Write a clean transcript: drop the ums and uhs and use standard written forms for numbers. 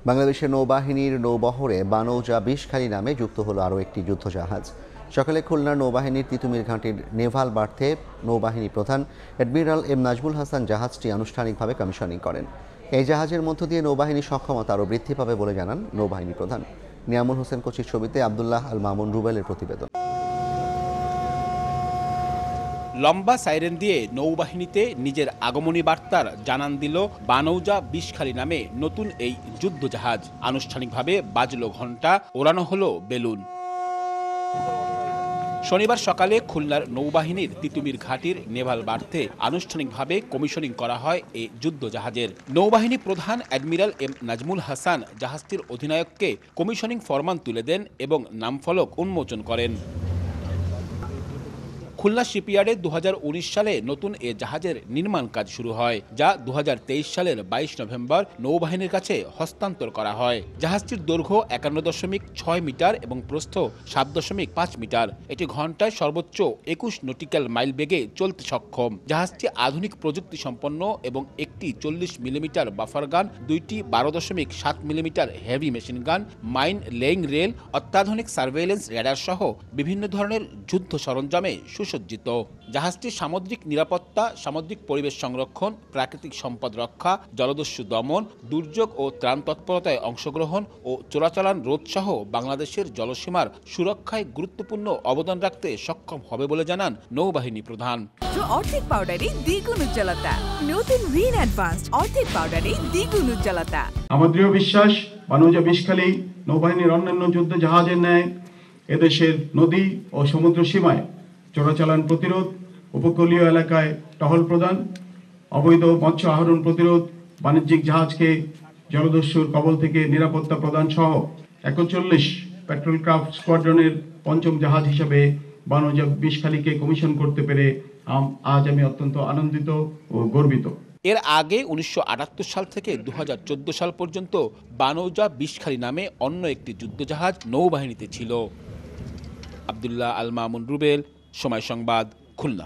বাংলাদেশের নৌবাহিনীর নৌবহরে বানৌজা বিষখালী নামে যুক্ত হলো আরও একটি যুদ্ধজাহাজ। সকালে খুলনার নৌবাহিনীর তিতুমির ঘাঁটির নেভাল বার্থে নৌবাহিনী প্রধান অ্যাডমিরাল এম নাজমুল হাসান জাহাজটি আনুষ্ঠানিকভাবে কমিশনিং করেন। এই জাহাজের মধ্য দিয়ে নৌবাহিনীর সক্ষমতা আরও বৃদ্ধি পাবে বলে জানান নৌবাহিনী প্রধান। নিয়ামুল হোসেন কোচির ছবিতে আবদুল্লাহ আল মামুন রুবেলের প্রতিবেদন। লম্বা সাইরেন দিয়ে নৌবাহিনীতে নিজের আগমনী বার্তার জানান দিল বানৌজা বিষখালী নামে নতুন এই যুদ্ধজাহাজ। আনুষ্ঠানিকভাবে বাজলো ঘণ্টা, ওড়ানো হলো বেলুন। শনিবার সকালে খুলনার নৌবাহিনীর তিতুমির ঘাটির নেভাল বার্থে আনুষ্ঠানিকভাবে কমিশনিং করা হয় এই যুদ্ধজাহাজের। নৌবাহিনী প্রধান অ্যাডমিরাল এম নাজমুল হাসান জাহাজটির অধিনায়ককে কমিশনিং ফরমান তুলে দেন এবং নামফলক উন্মোচন করেন। খুলনা শিপইয়ার্ডে 2019 সালে নতুন এ জাহাজের নির্মাণ কাজ শুরু হয়, যা 2023 সালের 22 নভেম্বর নৌবাহিনীর কাছে হস্তান্তর করা হয়। জাহাজটির দৈর্ঘ্য 51.6 মিটার এবং প্রস্থ 7.5 মিটার। এটি ঘন্টায় সর্বোচ্চ 21 নটিক্যাল মাইল বেগে চলতে সক্ষম। জাহাজটি আধুনিক প্রযুক্তি সম্পন্ন এবং একটি 40 মিলিমিটার বাফার গান, দুইটি 12.7 millimetre heavy machine gun, mine laying rail, অত্যাধুনিক সার্ভেইলেন্স রেডার সহ বিভিন্ন ধরনের যুদ্ধ সরঞ্জামে সুসজ্জিত। জাহাজটি সামুদ্রিক নিরাপত্তা, সামুদ্রিক পরিবেশ সংরক্ষণ, প্রাকৃতিক সম্পদ রক্ষা, জলদস্যু দমন, দুর্যোগ ও ত্রাণ তৎপরতায় অংশগ্রহণ ও চোরাচালান রোধ সহ বাংলাদেশের জলসীমার সুরক্ষায় গুরুত্বপূর্ণ অবদান রাখতে সক্ষম হবে বলে জানান নৌবাহিনী প্রধান। অর্ধেক পাউডারে দ্বিগুণ উজ্জ্বলতা, নতুন রিন অ্যাডভান্সড অর্ধেক পাউডারে দ্বিগুণ উজ্জ্বলতা। আমার দৃঢ় বিশ্বাস, বানৌজা বিষখালী নৌবাহিনীর অন্যান্য যুদ্ধ জাহাজের ন্যায় এদেশের নদী ও সমুদ্র সীমায় চোরাচালান প্রতিরোধ, উপকূলীয় এলাকায় টহল প্রদান, অবৈধ মৎস্য আহরণ প্রতিরোধ, বাণিজ্যিক জাহাজকে জলদস্যুর কবল থেকে নিরাপত্তা প্রদান সহ 41 পেট্রোল ক্রাফট স্কোয়াড্রনের পঞ্চম জাহাজ হিসেবে বানৌজা বিষখালীকে কমিশন করতে পেরে আজ আমি অত্যন্ত আনন্দিত ও গর্বিত। এর আগে 1978 সাল থেকে 2014 সাল পর্যন্ত বানৌজা বিষখালী নামে অন্য একটি যুদ্ধজাহাজ নৌবাহিনীতে ছিল। আবদুল্লাহ আল মামুন রুবেল, সময় সংবাদ, খুলনা।